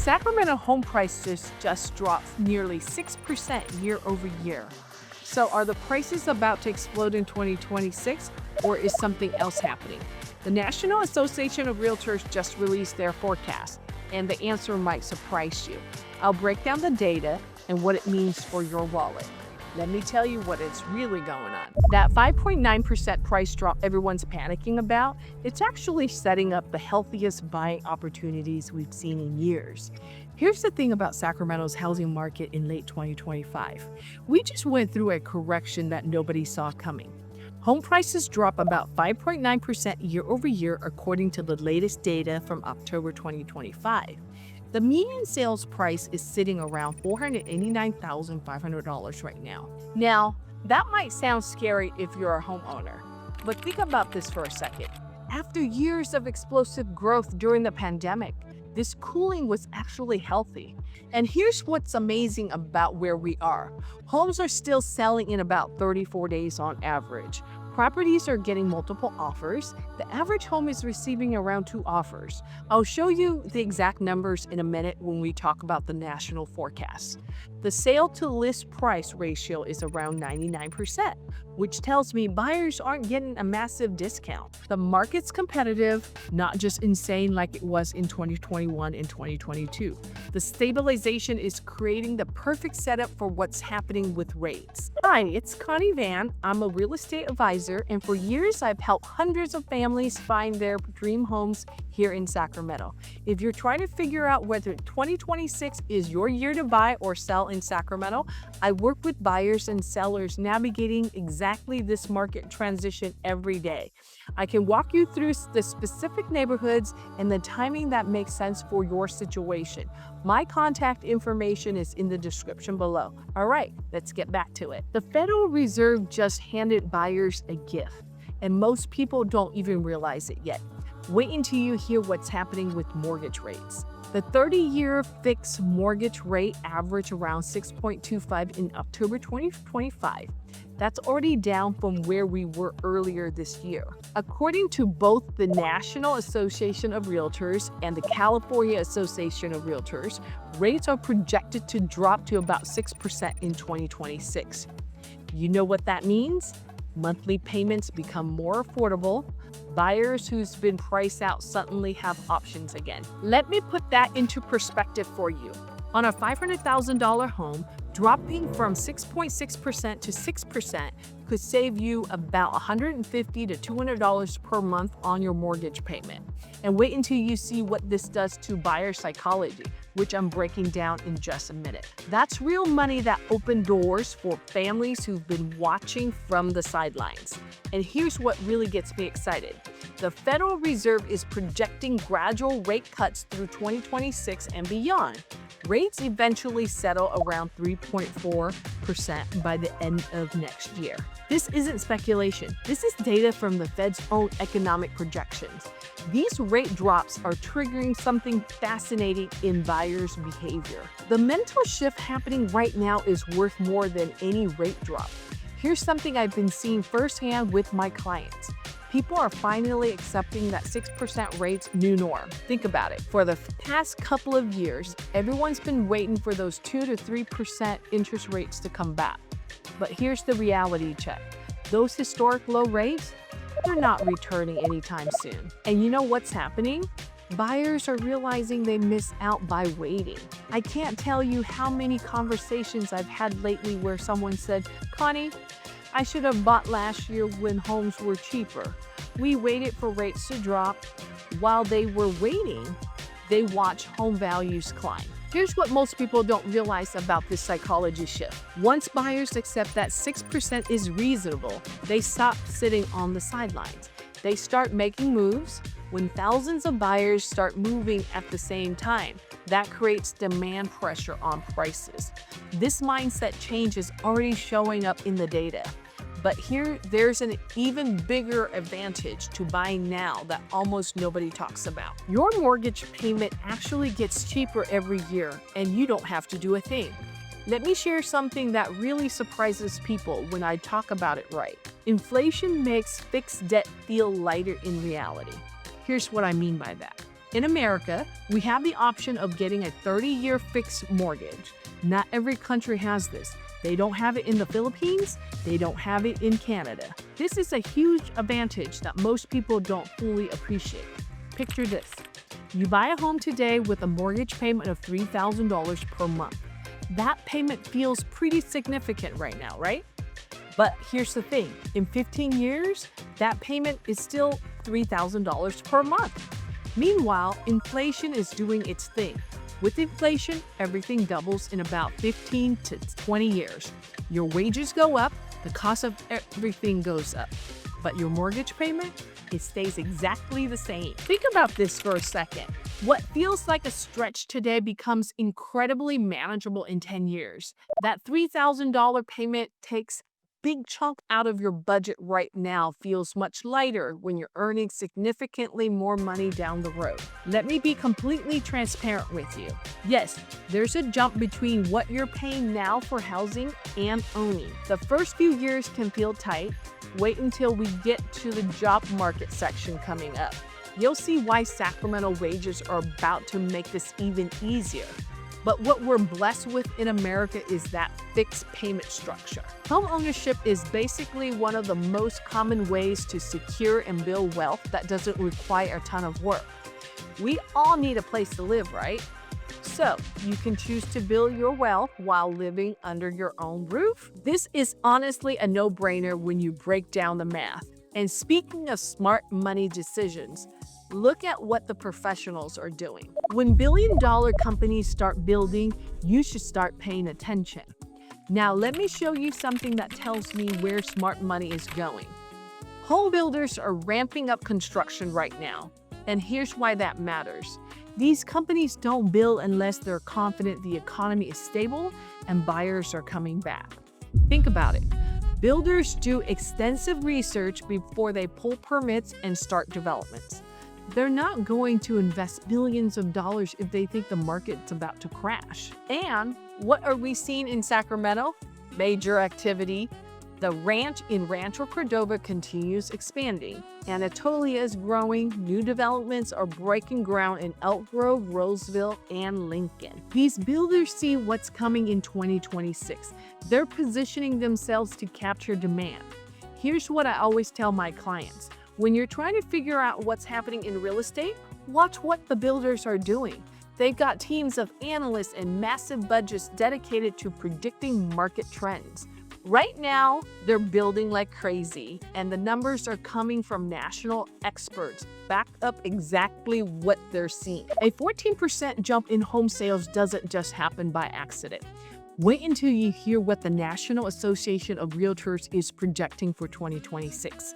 Sacramento home prices just dropped nearly 6% year over year. So are the prices about to explode in 2026, or is something else happening? The National Association of Realtors just released their forecast, and the answer might surprise you. I'll break down the data and what it means for your wallet. Let me tell you what is really going on. That 5.9% price drop everyone's panicking about, it's actually setting up the healthiest buying opportunities we've seen in years. Here's the thing about Sacramento's housing market in late 2025. We just went through a correction that nobody saw coming. Home prices dropped about 5.9% year over year according to the latest data from October 2025. The median sales price is sitting around $489,500 right now. Now, that might sound scary if you're a homeowner, but think about this for a second. After years of explosive growth during the pandemic, this cooling was actually healthy. And here's what's amazing about where we are. Homes are still selling in about 34 days on average. Properties are getting multiple offers. The average home is receiving around 2 offers. I'll show you the exact numbers in a minute when we talk about the national forecast. The sale to list price ratio is around 99%, which tells me buyers aren't getting a massive discount. The market's competitive, not just insane like it was in 2021 and 2022. The stabilization is creating the perfect setup for what's happening with rates. Hi, it's Connie Van. I'm a real estate advisor, and for years I've helped hundreds of families find their dream homes here in Sacramento. If you're trying to figure out whether 2026 is your year to buy or sell in Sacramento, I work with buyers and sellers navigating exactly this market transition every day. I can walk you through the specific neighborhoods and the timing that makes sense for your situation. My contact information is in the description below. All right, let's get back to it. The Federal Reserve just handed buyers a gift, and most people don't even realize it yet. Wait until you hear what's happening with mortgage rates. The 30-year fixed mortgage rate averaged around 6.25 in October 2025. That's already down from where we were earlier this year. According to both the National Association of Realtors and the California Association of Realtors, rates are projected to drop to about 6% in 2026. You know what that means? Monthly payments become more affordable. Buyers who's been priced out suddenly have options again. Let me put that into perspective for you. On a $500,000 home, dropping from 6.6% to 6% could save you about $150 to $200 per month on your mortgage payment. And wait until you see what this does to buyer psychology, which I'm breaking down in just a minute. That's real money that opened doors for families who've been watching from the sidelines. And here's what really gets me excited. The Federal Reserve is projecting gradual rate cuts through 2026 and beyond. Rates eventually settle around 3.4% by the end of next year. This isn't speculation. This is data from the Fed's own economic projections. These rate drops are triggering something fascinating in buyers' behavior. The mental shift happening right now is worth more than any rate drop. Here's something I've been seeing firsthand with my clients. People are finally accepting that 6% rate's new norm. Think about it. For the past couple of years, everyone's been waiting for those 2 to 3% interest rates to come back. But here's the reality check. Those historic low rates, they're not returning anytime soon. And you know what's happening? Buyers are realizing they miss out by waiting. I can't tell you how many conversations I've had lately where someone said, Connie, I should have bought last year when homes were cheaper. We waited for rates to drop. While they were waiting, they watched home values climb. Here's what most people don't realize about this psychology shift. Once buyers accept that 6% is reasonable, they stop sitting on the sidelines. They start making moves. When thousands of buyers start moving at the same time, that creates demand pressure on prices. This mindset change is already showing up in the data. But there's an even bigger advantage to buying now that almost nobody talks about. Your mortgage payment actually gets cheaper every year, and you don't have to do a thing. Let me share something that really surprises people when I talk about it right. Inflation makes fixed debt feel lighter in reality. Here's what I mean by that. In America, we have the option of getting a 30-year fixed mortgage. Not every country has this. They don't have it in the Philippines. They don't have it in Canada. This is a huge advantage that most people don't fully appreciate. Picture this. You buy a home today with a mortgage payment of $3,000 per month. That payment feels pretty significant right now, right? But here's the thing. In 15 years, that payment is still $3,000 per month. Meanwhile, inflation is doing its thing. With inflation, everything doubles in about 15 to 20 years. Your wages go up, the cost of everything goes up. But your mortgage payment, it stays exactly the same. Think about this for a second. What feels like a stretch today becomes incredibly manageable in 10 years. That $3,000 payment takes big chunk out of your budget right now feels much lighter when you're earning significantly more money down the road. Let me be completely transparent with you. Yes, there's a jump between what you're paying now for housing and owning. The first few years can feel tight. Wait until we get to the job market section coming up. You'll see why Sacramento wages are about to make this even easier. But what we're blessed with in America is that fixed payment structure. Home ownership is basically one of the most common ways to secure and build wealth that doesn't require a ton of work. We all need a place to live, right? So you can choose to build your wealth while living under your own roof. This is honestly a no-brainer when you break down the math. And speaking of smart money decisions, look at what the professionals are doing. When billion-dollar companies start building, you should start paying attention. Now, let me show you something that tells me where smart money is going. Home builders are ramping up construction right now, and here's why that matters. These companies don't build unless they're confident the economy is stable and buyers are coming back. Think about it. Builders do extensive research before they pull permits and start developments. They're not going to invest billions of dollars if they think the market's about to crash. And what are we seeing in Sacramento? Major activity. The ranch in Rancho Cordova continues expanding. Anatolia is growing. New developments are breaking ground in Elk Grove, Roseville, and Lincoln. These builders see what's coming in 2026. They're positioning themselves to capture demand. Here's what I always tell my clients. When you're trying to figure out what's happening in real estate, watch what the builders are doing. They've got teams of analysts and massive budgets dedicated to predicting market trends. Right now, they're building like crazy, and the numbers are coming from national experts, back up exactly what they're seeing. A 14% jump in home sales doesn't just happen by accident. Wait until you hear what the National Association of Realtors is projecting for 2026.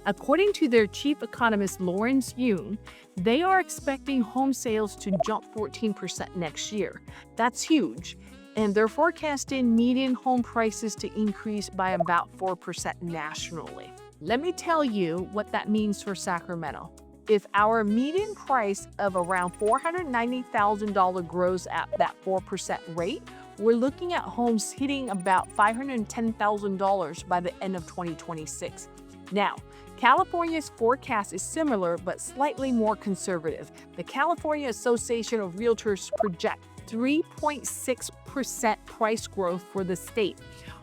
According to their chief economist, Lawrence Yun, they are expecting home sales to jump 14% next year. That's huge. And they're forecasting median home prices to increase by about 4% nationally. Let me tell you what that means for Sacramento. If our median price of around $490,000 grows at that 4% rate, we're looking at homes hitting about $510,000 by the end of 2026. Now, California's forecast is similar but slightly more conservative. The California Association of Realtors project 3.6% price growth for the state,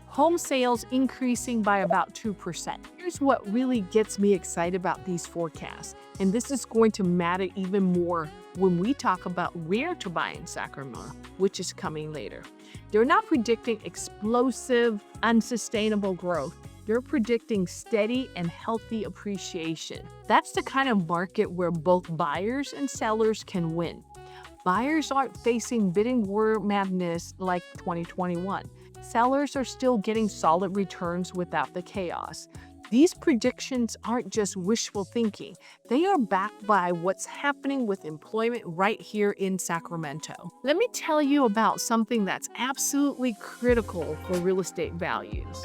home sales increasing by about 2%. Here's what really gets me excited about these forecasts, and this is going to matter even more when we talk about where to buy in Sacramento, which is coming later. They're not predicting explosive, unsustainable growth. They're predicting steady and healthy appreciation. That's the kind of market where both buyers and sellers can win. Buyers aren't facing bidding war madness like 2021. Sellers are still getting solid returns without the chaos. These predictions aren't just wishful thinking. They are backed by what's happening with employment right here in Sacramento. Let me tell you about something that's absolutely critical for real estate values: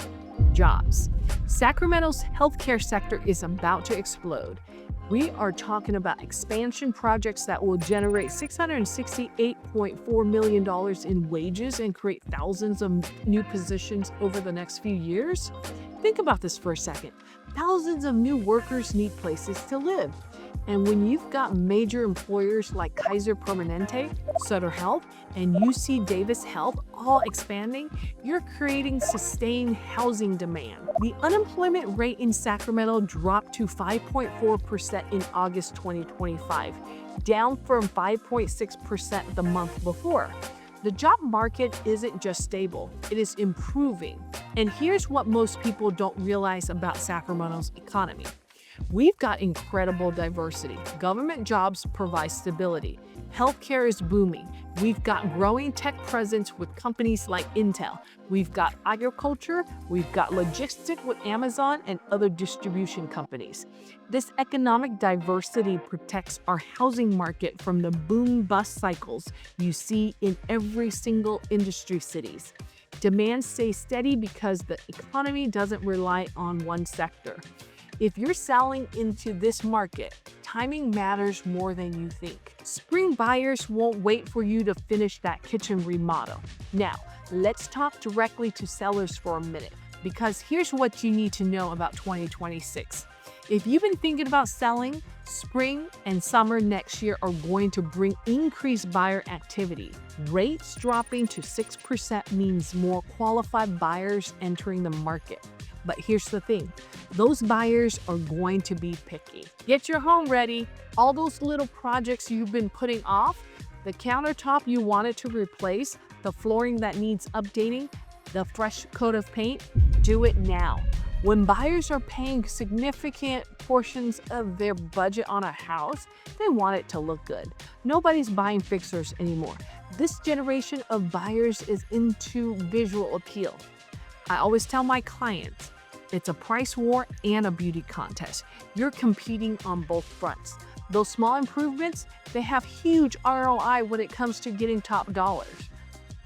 jobs. Sacramento's healthcare sector is about to explode. We are talking about expansion projects that will generate $668.4 million in wages and create thousands of new positions over the next few years. Think about this for a second. Thousands of new workers need places to live. And when you've got major employers like Kaiser Permanente, Sutter Health, and UC Davis Health all expanding, you're creating sustained housing demand. The unemployment rate in Sacramento dropped to 5.4% in August 2025, down from 5.6% the month before. The job market isn't just stable, it is improving. And here's what most people don't realize about Sacramento's economy. We've got incredible diversity. Government jobs provide stability. Healthcare is booming. We've got growing tech presence with companies like Intel. We've got agriculture. We've got logistics with Amazon and other distribution companies. This economic diversity protects our housing market from the boom-bust cycles you see in every single industry cities. Demand stays steady because the economy doesn't rely on one sector. If you're selling into this market, timing matters more than you think. Spring buyers won't wait for you to finish that kitchen remodel. Now, let's talk directly to sellers for a minute, because here's what you need to know about 2026. If you've been thinking about selling, spring and summer next year are going to bring increased buyer activity. Rates dropping to 6% means more qualified buyers entering the market. But here's the thing, those buyers are going to be picky. Get your home ready. All those little projects you've been putting off, the countertop you wanted to replace, the flooring that needs updating, the fresh coat of paint, do it now. When buyers are paying significant portions of their budget on a house, they want it to look good. Nobody's buying fixers anymore. This generation of buyers is into visual appeal. I always tell my clients, it's a price war and a beauty contest. You're competing on both fronts. Those small improvements, they have huge ROI when it comes to getting top dollars.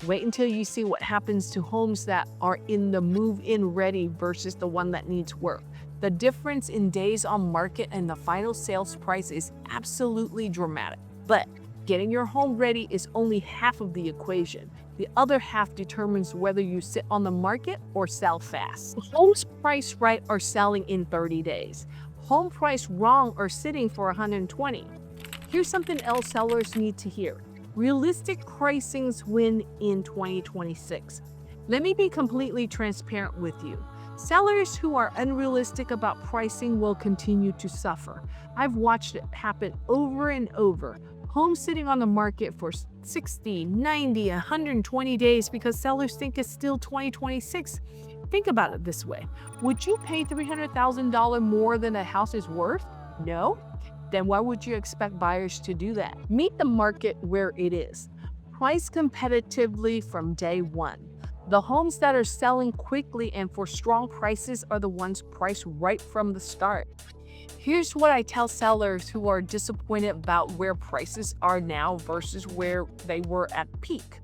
Wait until you see what happens to homes that are in the move-in ready versus the one that needs work. The difference in days on market and the final sales price is absolutely dramatic. But getting your home ready is only half of the equation. The other half determines whether you sit on the market or sell fast. Homes priced right are selling in 30 days. Home priced wrong are sitting for 120. Here's something else sellers need to hear. Realistic pricings win in 2026. Let me be completely transparent with you. Sellers who are unrealistic about pricing will continue to suffer. I've watched it happen over and over. Homes sitting on the market for 60, 90, 120 days because sellers think it's still 2026. Think about it this way. Would you pay $300,000 more than a house is worth? No? Then why would you expect buyers to do that? Meet the market where it is. Price competitively from day one. The homes that are selling quickly and for strong prices are the ones priced right from the start. Here's what I tell sellers who are disappointed about where prices are now versus where they were at peak.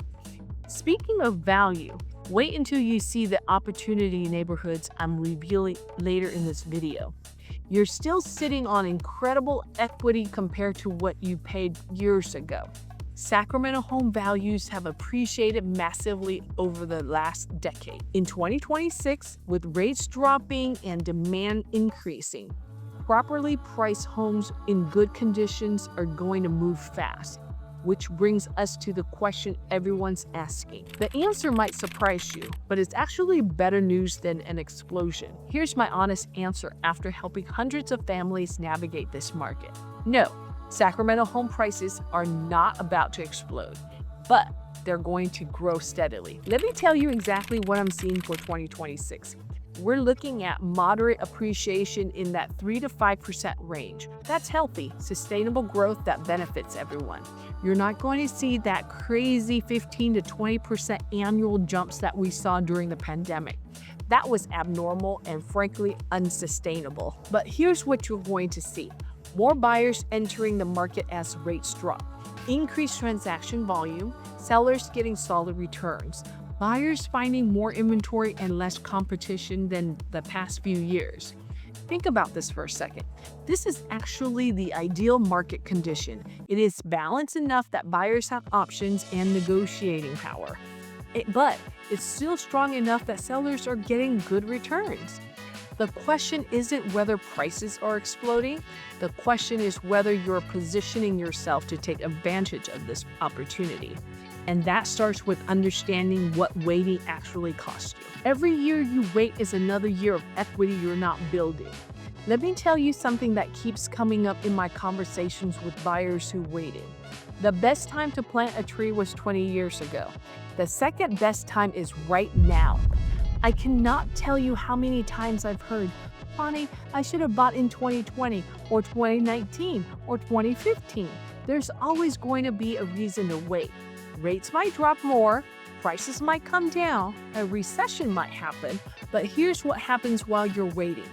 Speaking of value, wait until you see the opportunity neighborhoods I'm revealing later in this video. You're still sitting on incredible equity compared to what you paid years ago. Sacramento home values have appreciated massively over the last decade. In 2026, with rates dropping and demand increasing, properly priced homes in good conditions are going to move fast, which brings us to the question everyone's asking. The answer might surprise you, but it's actually better news than an explosion. Here's my honest answer after helping hundreds of families navigate this market. No, Sacramento home prices are not about to explode, but they're going to grow steadily. Let me tell you exactly what I'm seeing for 2026. We're looking at moderate appreciation in that 3 to 5% range. That's healthy, sustainable growth that benefits everyone. You're not going to see that crazy 15 to 20% annual jumps that we saw during the pandemic. That was abnormal and frankly unsustainable. But here's what you're going to see. More buyers entering the market as rates drop. Increased transaction volume, sellers getting solid returns. Buyers finding more inventory and less competition than the past few years. Think about this for a second. This is actually the ideal market condition. It is balanced enough that buyers have options and negotiating power. But it's still strong enough that sellers are getting good returns. The question isn't whether prices are exploding. The question is whether you're positioning yourself to take advantage of this opportunity. And that starts with understanding what waiting actually costs you. Every year you wait is another year of equity you're not building. Let me tell you something that keeps coming up in my conversations with buyers who waited. The best time to plant a tree was 20 years ago. The second best time is right now. I cannot tell you how many times I've heard, Connie, I should have bought in 2020 or 2019 or 2015. There's always going to be a reason to wait. Rates might drop more, prices might come down, a recession might happen, but here's what happens while you're waiting.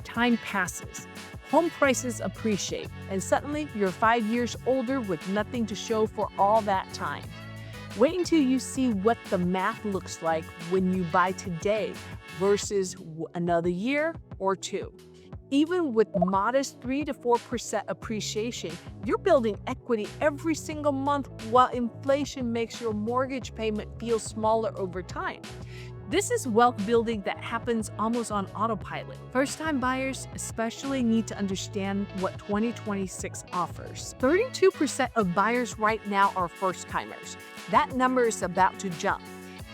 Time passes, home prices appreciate, and suddenly you're 5 years older with nothing to show for all that time. Wait until you see what the math looks like when you buy today versus another year or two. Even with modest 3 to 4% appreciation, you're building equity every single month while inflation makes your mortgage payment feel smaller over time. This is wealth building that happens almost on autopilot. First-time buyers especially need to understand what 2026 offers. 32% of buyers right now are first-timers. That number is about to jump.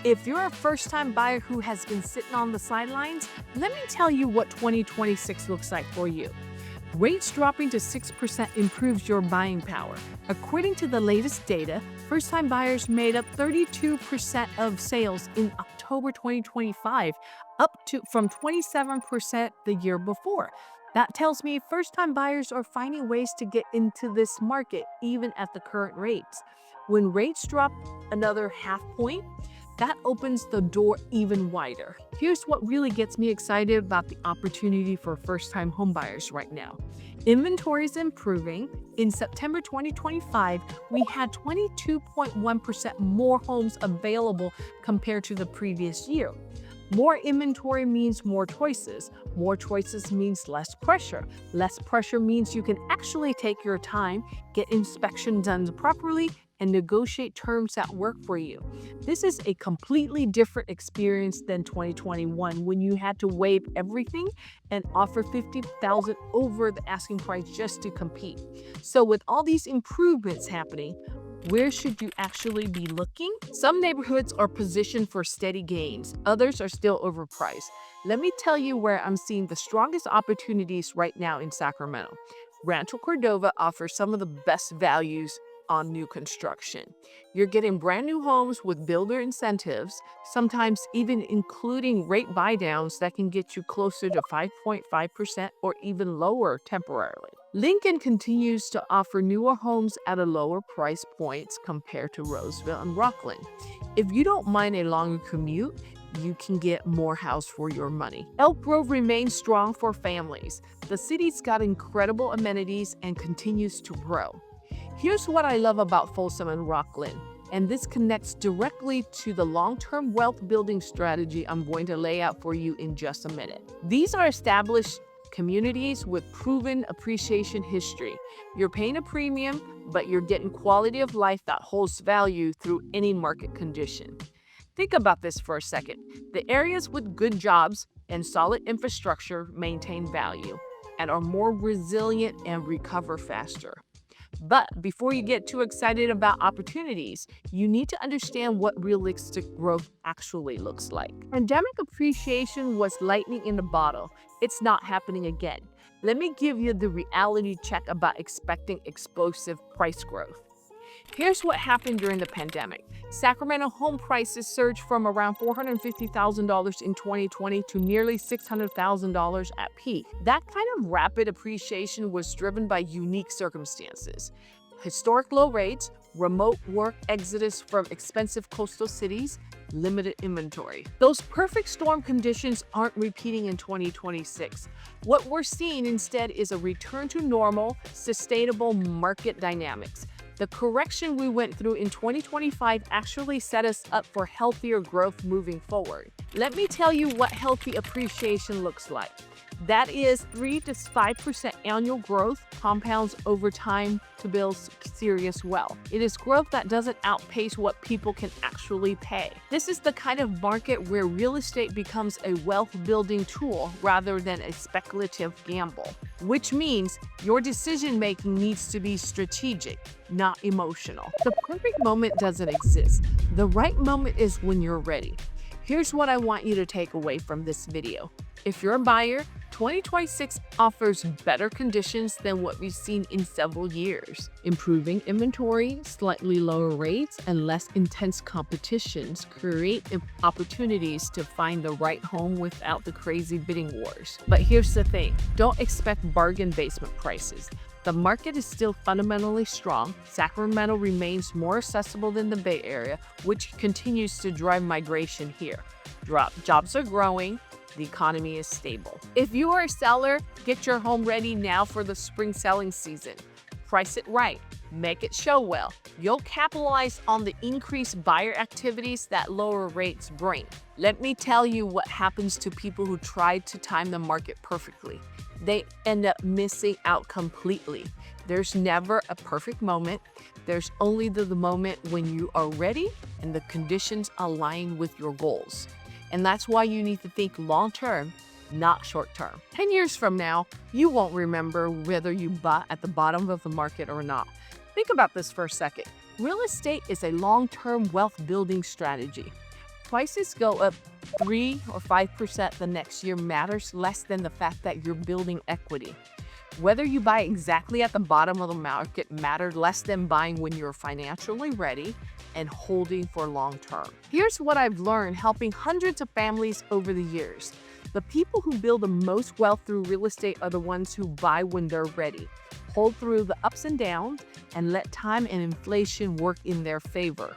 If you're a first-time buyer who has been sitting on the sidelines, let me tell you what 2026 looks like for you. Rates dropping to 6% improves your buying power. According to the latest data, first-time buyers made up 32% of sales in October 2025, from 27% the year before. That tells me first-time buyers are finding ways to get into this market, even at the current rates. When rates drop another half point, that opens the door even wider. Here's what really gets me excited about the opportunity for first-time homebuyers right now. Inventory is improving. In September 2025, we had 22.1% more homes available compared to the previous year. More inventory means more choices. More choices means less pressure. Less pressure means you can actually take your time, get inspection done properly, and negotiate terms that work for you. This is a completely different experience than 2021 when you had to waive everything and offer $50,000 over the asking price just to compete. So with all these improvements happening, where should you actually be looking? Some neighborhoods are positioned for steady gains. Others are still overpriced. Let me tell you where I'm seeing the strongest opportunities right now in Sacramento. Rancho Cordova offers some of the best values on new construction. You're getting brand new homes with builder incentives, sometimes even including rate buydowns that can get you closer to 5.5% or even lower temporarily. Lincoln continues to offer newer homes at a lower price points compared to Roseville and Rockland. If you don't mind a longer commute, you can get more house for your money. Elk Grove remains strong for families. The city's got incredible amenities and continues to grow. Here's what I love about Folsom and Rockland, and this connects directly to the long-term wealth building strategy I'm going to lay out for you in just a minute. These are established communities with proven appreciation history. You're paying a premium, but you're getting quality of life that holds value through any market condition. Think about this for a second. The areas with good jobs and solid infrastructure maintain value and are more resilient and recover faster. But before you get too excited about opportunities, you need to understand what realistic growth actually looks like. Pandemic appreciation was lightning in a bottle. It's not happening again. Let me give you the reality check about expecting explosive price growth. Here's what happened during the pandemic. Sacramento home prices surged from around $450,000 in 2020 to nearly $600,000 at peak. That kind of rapid appreciation was driven by unique circumstances. Historic low rates, remote work exodus from expensive coastal cities, limited inventory. Those perfect storm conditions aren't repeating in 2026. What we're seeing instead is a return to normal, sustainable market dynamics. The correction we went through in 2025 actually set us up for healthier growth moving forward. Let me tell you what healthy appreciation looks like. That is 3 to 5% annual growth compounds over time to build serious wealth. It is growth that doesn't outpace what people can actually pay. This is the kind of market where real estate becomes a wealth-building tool rather than a speculative gamble, which means your decision-making needs to be strategic, not emotional. The perfect moment doesn't exist. The right moment is when you're ready. Here's what I want you to take away from this video. If you're a buyer, 2026 offers better conditions than what we've seen in several years. Improving inventory, slightly lower rates, and less intense competitions create opportunities to find the right home without the crazy bidding wars. But here's the thing, don't expect bargain basement prices. The market is still fundamentally strong. Sacramento remains more accessible than the Bay Area, which continues to drive migration here. Jobs are growing. The economy is stable. If you are a seller, get your home ready now for the spring selling season. Price it right. Make it show well. You'll capitalize on the increased buyer activities that lower rates bring. Let me tell you what happens to people who try to time the market perfectly. They end up missing out completely. There's never a perfect moment. There's only the moment when you are ready and the conditions align with your goals. And that's why you need to think long-term, not short-term. 10 years from now, you won't remember whether you bought at the bottom of the market or not. Think about this for a second. Real estate is a long-term wealth-building strategy. Prices go up 3 or 5% the next year matters less than the fact that you're building equity. Whether you buy exactly at the bottom of the market matters less than buying when you're financially ready and holding for long term. Here's what I've learned helping hundreds of families over the years. The people who build the most wealth through real estate are the ones who buy when they're ready, hold through the ups and downs, and let time and inflation work in their favor.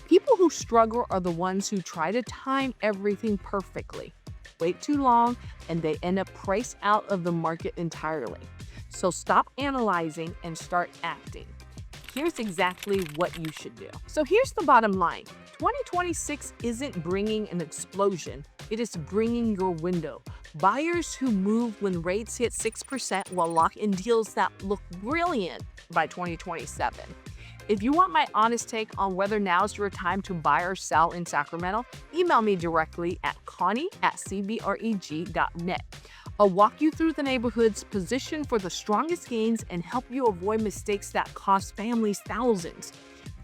People who struggle are the ones who try to time everything perfectly, wait too long, and they end up priced out of the market entirely. So stop analyzing and start acting. Here's exactly what you should do. So here's the bottom line. 2026 isn't bringing an explosion. It is bringing your window. Buyers who move when rates hit 6% will lock in deals that look brilliant by 2027. If you want my honest take on whether now's your time to buy or sell in Sacramento, email me directly at connie@cbreg.net. I'll walk you through the neighborhoods, position for the strongest gains, and help you avoid mistakes that cost families thousands.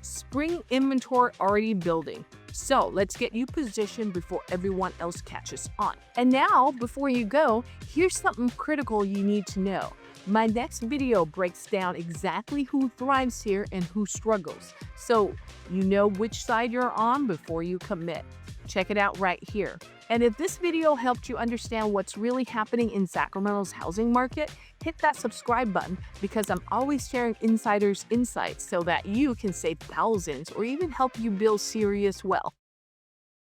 Spring inventory already building. So let's get you positioned before everyone else catches on. And now, before you go, here's something critical you need to know. My next video breaks down exactly who thrives here and who struggles, so you know which side you're on before you commit. Check it out right here. And if this video helped you understand what's really happening in Sacramento's housing market, hit that subscribe button because I'm always sharing insiders' insights so that you can save thousands or even help you build serious wealth.